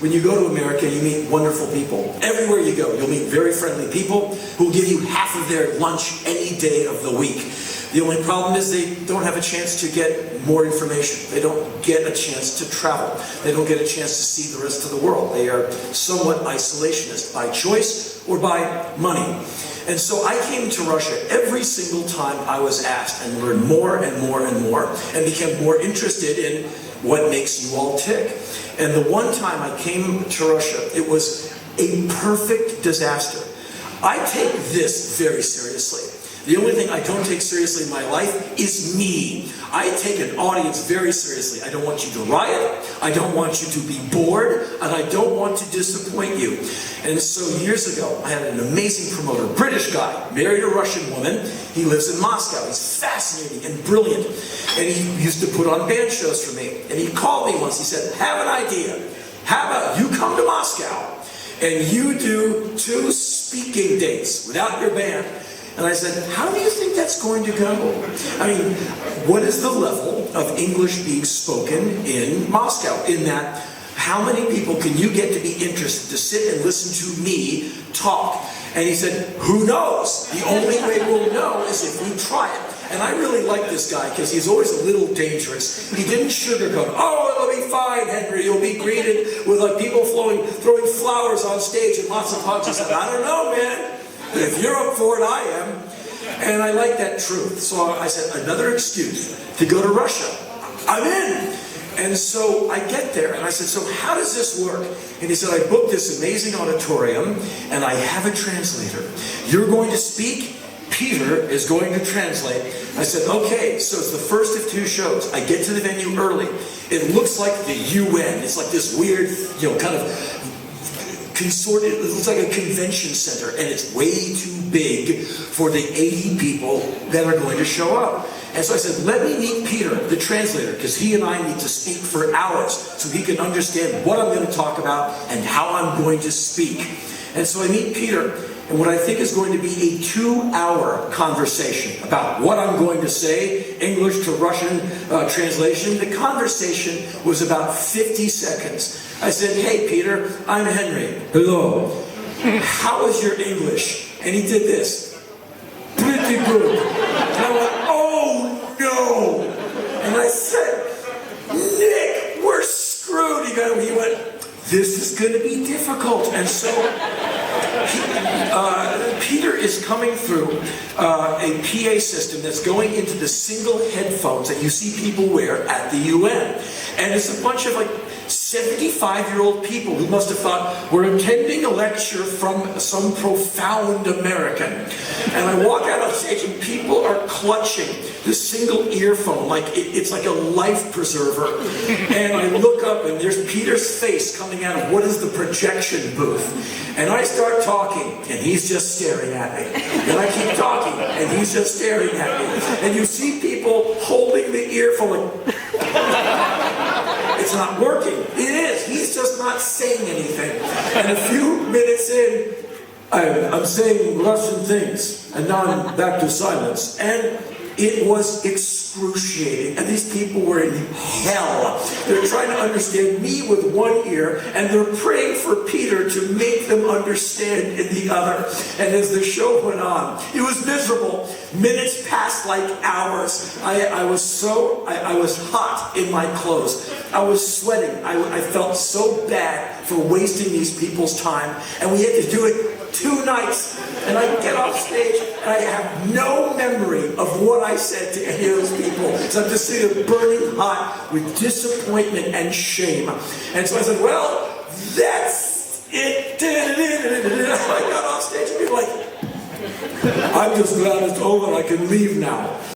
when you go to America, you meet wonderful people. Everywhere you go, you'll meet very friendly people who will give you half of their lunch any day of the week. The only problem is they don't have a chance to get more information. They don't get a chance to travel. They don't get a chance to see the rest of the world. They are somewhat isolationist by choice or by money. And so I came to Russia every single time I was asked and learned more and more and more and became more interested in what makes you all tick. And the one time I came to Russia, it was a perfect disaster. I take this very seriously. The only thing I don't take seriously in my life is me. I take an audience very seriously. I don't want you to riot, I don't want you to be bored, and I don't want to disappoint you. And so years ago, I had an amazing promoter, British guy, married a Russian woman. He lives in Moscow. He's fascinating and brilliant. And he used to put on band shows for me. And he called me once. He said, have an idea. How about you come to Moscow and you do 2 speaking dates without your band? And I said, how do you think that's going to go? I mean, what is the level of English being spoken in Moscow? In that, how many people can you get to be interested to sit and listen to me talk? And he said, who knows? The only way we'll know is if we try it. And I really like this guy because he's always a little dangerous. He didn't sugarcoat. Oh, it'll be fine, Henry. You'll be greeted with like people throwing flowers on stage and lots of hugs. I said, I don't know, man. But if you're up for it, I am. And I like that truth. So I said, another excuse to go to Russia. I'm in. And so I get there, and I said, so how does this work? And he said, I booked this amazing auditorium, and I have a translator. You're going to speak, Peter is going to translate. I said, okay, so it's the first of 2 shows. I get to the venue early. It looks like the UN. It's like this weird, kind of consorted, it looks like a convention center, and it's way too big for the 80 people that are going to show up. And so I said, let me meet Peter, the translator, because he and I need to speak for hours so he can understand what I'm going to talk about and how I'm going to speak. And so I meet Peter, and what I think is going to be a 2-hour conversation about what I'm going to say, English to Russian translation. The conversation was about 50 seconds. I said, hey, Peter, I'm Henry. Hello. How is your English? And he did this. Pretty good. And I went, oh, no. And I said, Nick, we're screwed. He went, this is going to be difficult. And so Peter is coming through a PA system that's going into the single headphones that you see people wear at the UN. And it's a bunch of 75-year-old people who must have thought, we're attending a lecture from some profound American. And I walk out on stage and people are clutching this single earphone like it's like a life preserver. And I look up and there's Peter's face coming out of what is the projection booth. And I start talking and he's just staring at me. And I keep talking and he's just staring at me. And you see people holding the earphone. It's not working. It is. He's just not saying anything. And a few minutes in, I'm saying Russian things. And now I'm back to silence. And it was excruciating. And these people were in hell. They're trying to understand me with one ear, and they're praying for Peter to make them understand in the other. And as the show went on, it was miserable. Minutes passed like hours. I was hot in my clothes. I was sweating. I felt so bad for wasting these people's time. And we had to do it 2 nights. And I get off stage and I have no memory of what I said to any of those people. So I'm just sitting there burning hot with disappointment and shame. And so I said, well, that's it. I got off stage and people were like, I'm just glad it's over, I can leave now.